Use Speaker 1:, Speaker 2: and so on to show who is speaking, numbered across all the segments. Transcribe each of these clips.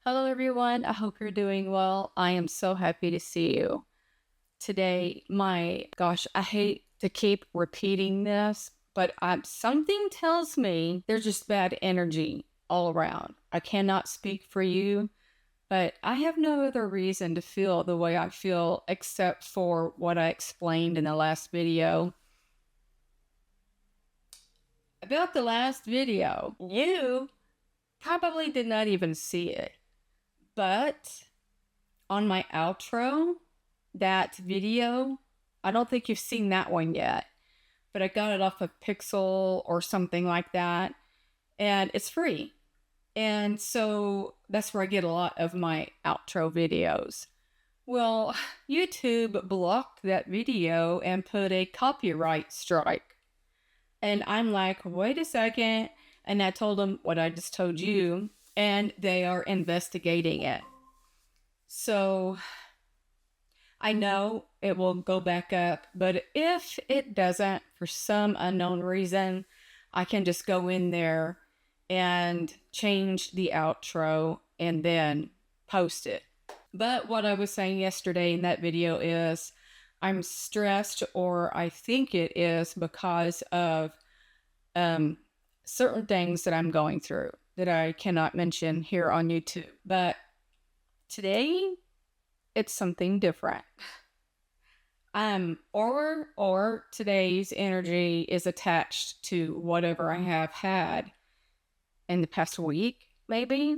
Speaker 1: Hello, everyone. I hope you're doing well. I am so happy to see you today. My gosh, I hate to keep repeating this, but something tells me there's just bad energy all around. I cannot speak for you, but I have no other reason to feel the way I feel except for what I explained in the last video. About the last video, you probably did not even see it, but on my outro, that video, I don't think you've seen that one yet, but I got it off of Pixel or something like that, and it's free. And so that's where I get a lot of my outro videos. Well, YouTube blocked that video and put a copyright strike. And I'm like, wait a second. And I told them what I just told you, and they are investigating it. So I know it will go back up, but if it doesn't, for some unknown reason, I can just go in there and change the outro and then post it. But what I was saying yesterday in that video is I'm stressed, or I think it is because of certain things that I'm going through that I cannot mention here on YouTube. But today, it's something different. Or today's energy is attached to whatever I have had in the past week, maybe.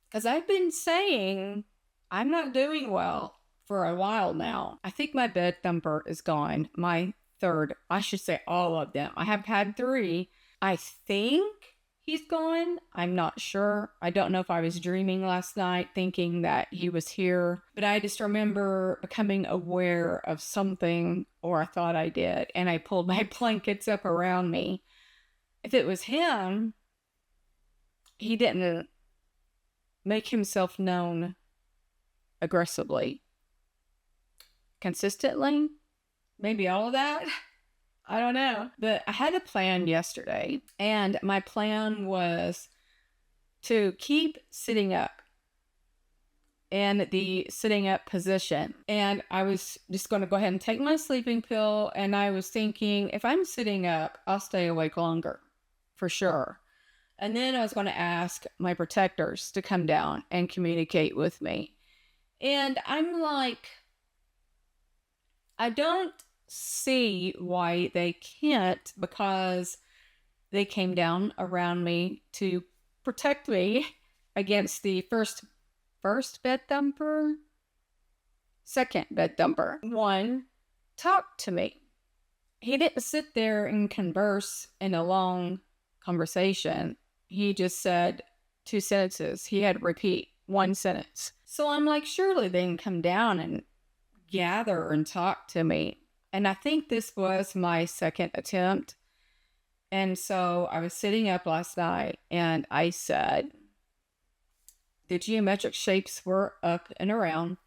Speaker 1: Because I've been saying I'm not doing well for a while now. I think my bed thumper is gone. My third, I should say all of them. I have had three. I think he's gone. I'm not sure. I don't know if I was dreaming last night thinking that he was here, but I just remember becoming aware of something, or I thought I did, and I pulled my blankets up around me. If it was him, he didn't make himself known aggressively, consistently, maybe all of that. I don't know. But I had a plan yesterday, and my plan was to keep sitting up in the sitting up position. And I was just going to go ahead and take my sleeping pill. And I was thinking, if I'm sitting up, I'll stay awake longer for sure. And then I was going to ask my protectors to come down and communicate with me. And I'm like, I don't see why they can't, because they came down around me to protect me against the first bed thumper, second bed thumper. One talked to me. He didn't sit there and converse in a long conversation. He just said two sentences. He had to repeat one sentence. So I'm like, surely they can come down and gather and talk to me. And I think this was my second attempt. And so I was sitting up last night and I said, the geometric shapes were up and around.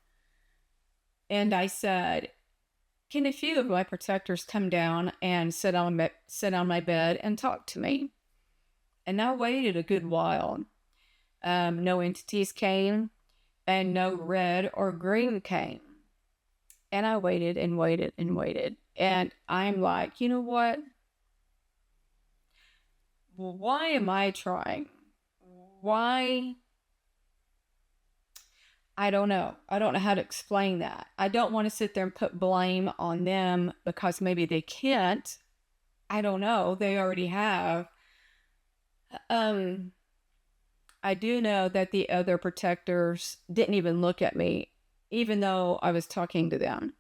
Speaker 1: And I said, can a few of my protectors come down and sit on my bed and talk to me? And I waited a good while. No entities came, and no red or green came. And I waited and waited and waited. And I'm like, you know what? Well, why am I trying? Why? I don't know. I don't know how to explain that. I don't want to sit there and put blame on them because maybe they can't. I don't know. They already have. I do know that the other protectors didn't even look at me, even though I was talking to them,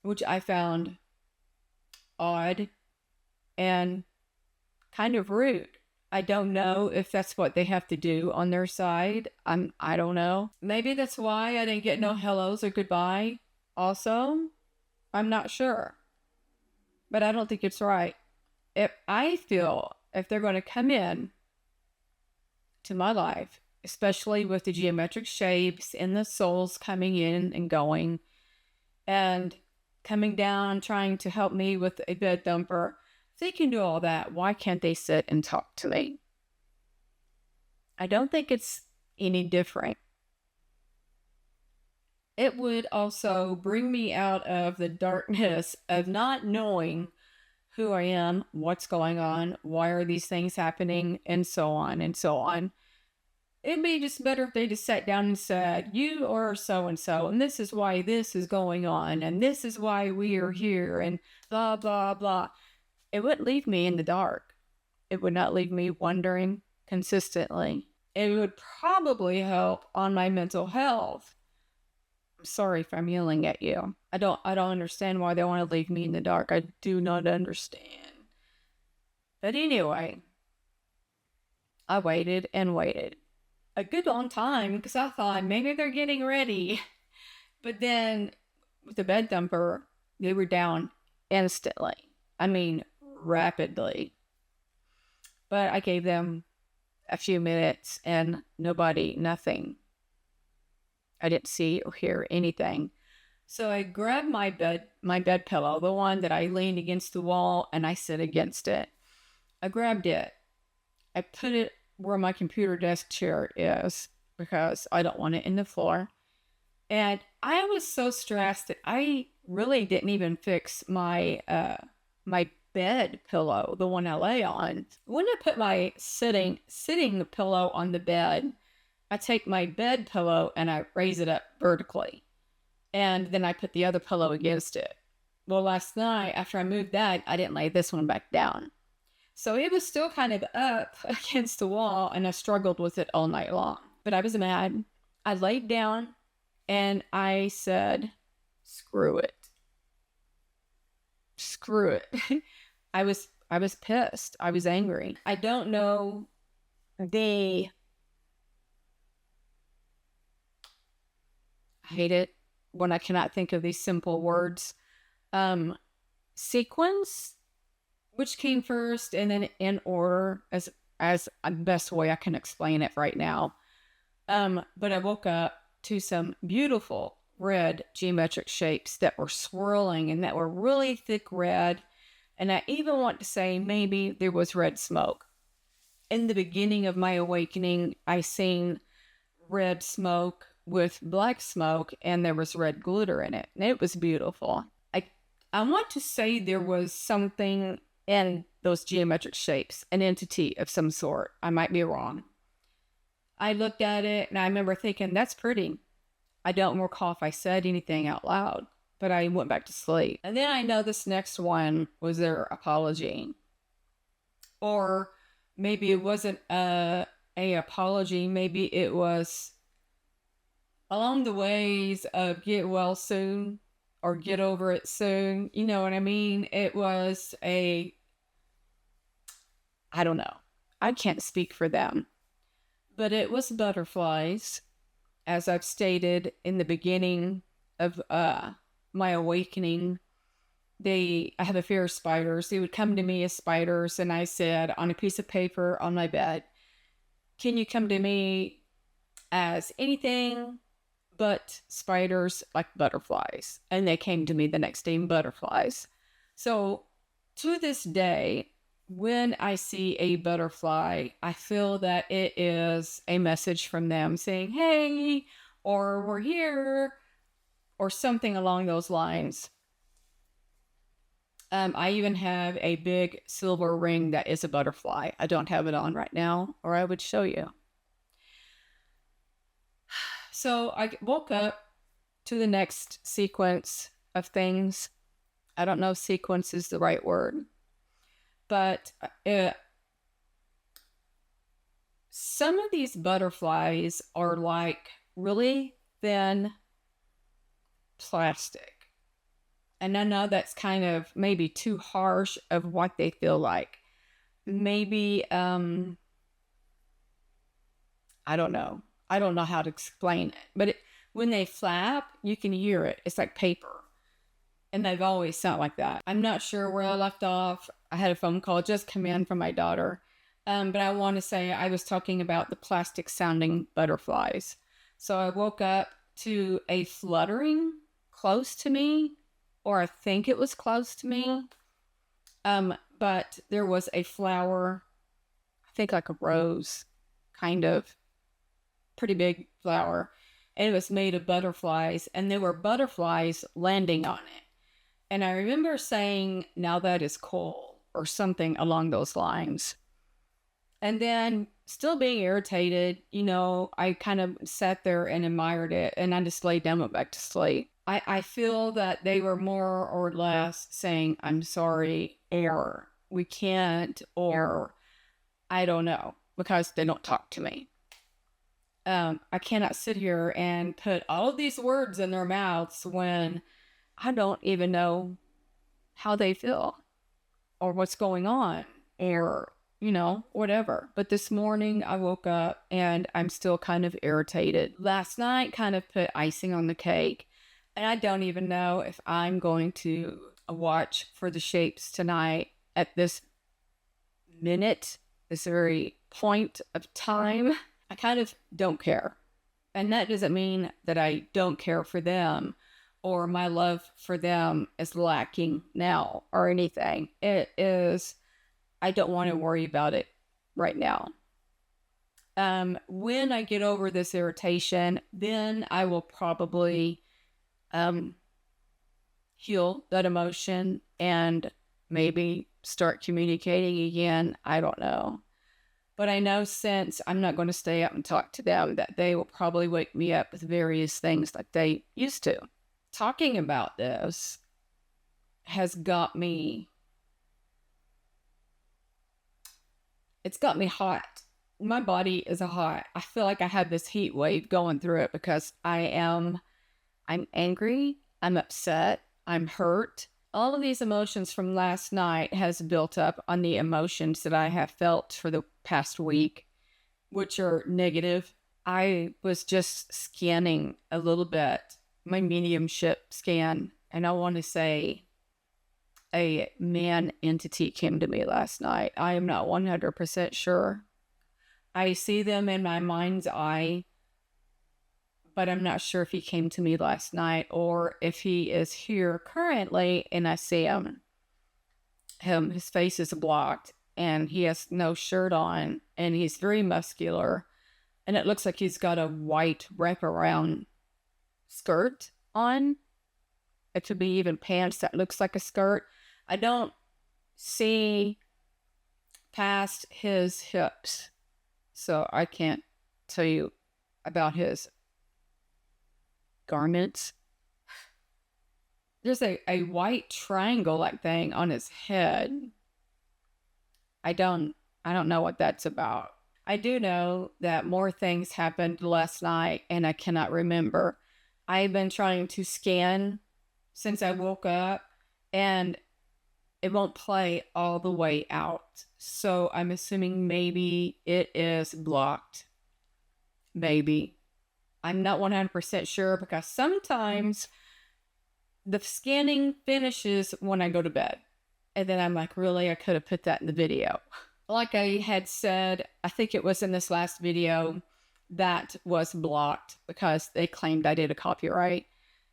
Speaker 1: which I found odd and kind of rude. I don't know if that's what they have to do on their side. I don't know. Maybe that's why I didn't get no hellos or goodbye also. I'm not sure. But I don't think it's right. I feel if they're going to come in to my life, especially with the geometric shapes and the souls coming in and going and coming down, trying to help me with a bed thumper, if they can do all that, why can't they sit and talk to me? I don't think it's any different. It would also bring me out of the darkness of not knowing who I am, what's going on, why are these things happening, and so on and so on. It'd be just better if they just sat down and said, you are so and so, and this is why this is going on, and this is why we are here, and blah, blah, blah. It wouldn't leave me in the dark. It would not leave me wondering consistently. It would probably help on my mental health. I'm sorry if I'm yelling at you. I don't understand why they want to leave me in the dark. I do not understand. But anyway, I waited and waited a good long time because I thought maybe they're getting ready. But then with the bed thumper, they were down instantly. I mean, rapidly. But I gave them a few minutes and nothing. I didn't see or hear anything. So I grabbed my bed pillow, the one that I leaned against the wall, and I sit against it. I grabbed it. I put it where my computer desk chair is because I don't want it in the floor. And I was so stressed that I really didn't even fix my my bed pillow, the one I lay on. When I put my sitting pillow on the bed, I take my bed pillow and I raise it up vertically. And then I put the other pillow against it. Well, last night, after I moved that, I didn't lay this one back down. So it was still kind of up against the wall, and I struggled with it all night long. But I was mad. I laid down and I said, screw it. Screw it. I was pissed. I was angry. I don't know I hate it when I cannot think of these simple words. Sequence, which came first, and then in order as the best way I can explain it right now. But I woke up to some beautiful red geometric shapes that were swirling and that were really thick red. And I even want to say maybe there was red smoke. In the beginning of my awakening, I seen red smoke with black smoke, and there was red glitter in it. And it was beautiful. I want to say there was something in those geometric shapes, an entity of some sort. I might be wrong. I looked at it and I remember thinking, that's pretty. I don't recall if I said anything out loud, but I went back to sleep. And then I know this next one was their apology. Or maybe it wasn't a apology. Maybe it was along the ways of get well soon or get over it soon. You know what I mean? It was I don't know. I can't speak for them. But it was butterflies, as I've stated in the beginning of my awakening. I have a fear of spiders. They would come to me as spiders, and I said on a piece of paper on my bed, can you come to me as anything but spiders, like butterflies? And they came to me the next day in butterflies. So to this day, when I see a butterfly, I feel that it is a message from them saying, hey, or we're here, or something along those lines. I even have a big silver ring that is a butterfly. I don't have it on right now, or I would show you. So I woke up to the next sequence of things. I don't know if sequence is the right word, but some of these butterflies are like really thin plastic. And I know that's kind of maybe too harsh of what they feel like. Maybe, I don't know. I don't know how to explain it. But when they flap, you can hear it. It's like paper. And they've always sound like that. I'm not sure where I left off. I had a phone call just come in from my daughter. But I want to say I was talking about the plastic sounding butterflies. So I woke up to a fluttering close to me, or I think it was close to me. But there was a flower, I think like a rose, kind of pretty big flower, and it was made of butterflies, and there were butterflies landing on it. And I remember saying, now that is cool, or something along those lines. And then, still being irritated, I kind of sat there and admired it, and I just laid down and went back to sleep. I feel that they were more or less saying, I'm sorry, or we can't, or I don't know, because they don't talk to me. I cannot sit here and put all of these words in their mouths when I don't even know how they feel or what's going on, or whatever. But this morning I woke up and I'm still kind of irritated. Last night kind of put icing on the cake, and I don't even know if I'm going to watch For the Shapes tonight at this minute, this very point of time. I kind of don't care. And that doesn't mean that I don't care for them or my love for them is lacking now or anything. It is, I don't want to worry about it right now. When I get over this irritation, then I will probably heal that emotion and maybe start communicating again. I don't know. But I know, since I'm not going to stay up and talk to them, that they will probably wake me up with various things like they used to. Talking about this has got me, it's got me hot. My body is hot. I feel like I have this heat wave going through it because I'm angry, I'm upset, I'm hurt. All of these emotions from last night has built up on the emotions that I have felt for the past week, which are negative. I was just scanning a little bit, my mediumship scan, and I want to say a man entity came to me last night. I am not 100% sure. I see them in my mind's eye, but I'm not sure if he came to me last night or if he is here currently and I see him. His face is blocked and he has no shirt on and he's very muscular and it looks like he's got a white wraparound skirt on. It could be even pants that looks like a skirt. I don't see past his hips, so I can't tell you about his garments. There's a white triangle like thing on his head. I don't know what that's about. I do know that more things happened last night and I cannot remember. I've been trying to scan since I woke up and it won't play all the way out. So I'm assuming maybe it is blocked. Maybe. I'm not 100% sure because sometimes the scanning finishes when I go to bed. And then I'm like, really? I could have put that in the video. Like I had said, I think it was in this last video, that was blocked because they claimed I did a copyright.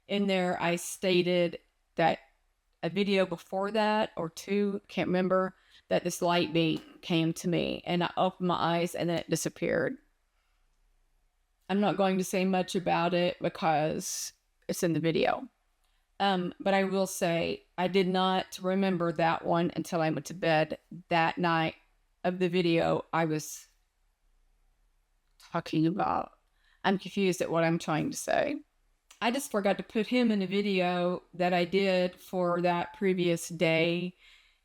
Speaker 1: In there, I stated that a video before that, or two, can't remember, that this light beam came to me and I opened my eyes and then it disappeared. I'm not going to say much about it because it's in the video. But I will say I did not remember that one until I went to bed that night of the video I was talking about. I'm confused at what I'm trying to say. I just forgot to put him in a video that I did for that previous day.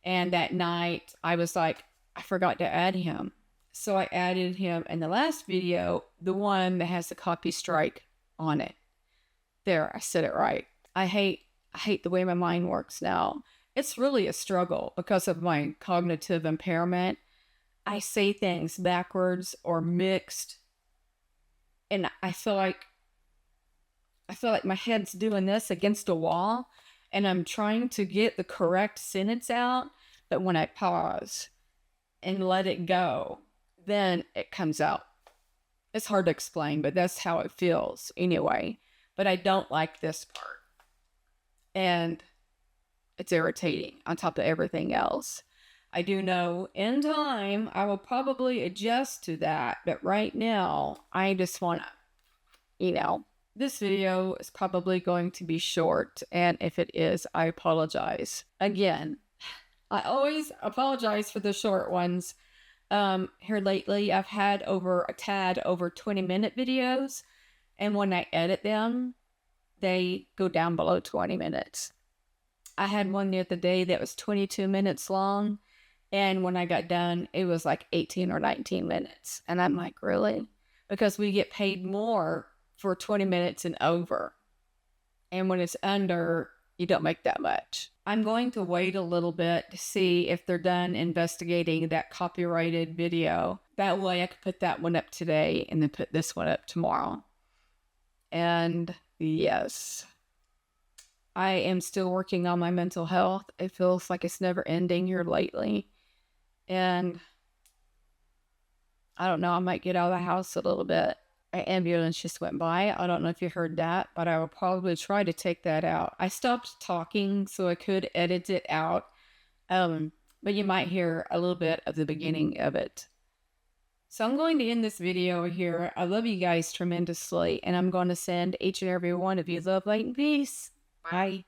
Speaker 1: And that night I was like, I forgot to add him. So I added him in the last video, the one that has the copy strike on it. There, I said it right. I hate the way my mind works now. It's really a struggle because of my cognitive impairment. I say things backwards or mixed. And I feel like my head's doing this against a wall and I'm trying to get the correct sentence out. But when I pause and let it go, then it comes out. It's hard to explain, but that's how it feels anyway. But I don't like this part. And it's irritating on top of everything else. I do know in time I will probably adjust to that, but right now I just want to, this video is probably going to be short, and if it is, I apologize. Again, I always apologize for the short ones. Here lately, I've had over 20-minute videos, and when I edit them, they go down below 20 minutes. I had one the other day that was 22 minutes long, and when I got done, it was like 18 or 19 minutes. And I'm like, really? Because we get paid more for 20 minutes and over. And when it's under, you don't make that much. I'm going to wait a little bit to see if they're done investigating that copyrighted video. That way I could put that one up today and then put this one up tomorrow. And yes, I am still working on my mental health. It feels like it's never ending here lately. And I don't know, I might get out of the house a little bit. An ambulance just went by. I don't know if you heard that, but I will probably try to take that out. I stopped talking so I could edit it out. But you might hear a little bit of the beginning of it. So I'm going to end this video here. I love you guys tremendously, and I'm going to send each and every one of you love, light, and peace. Bye.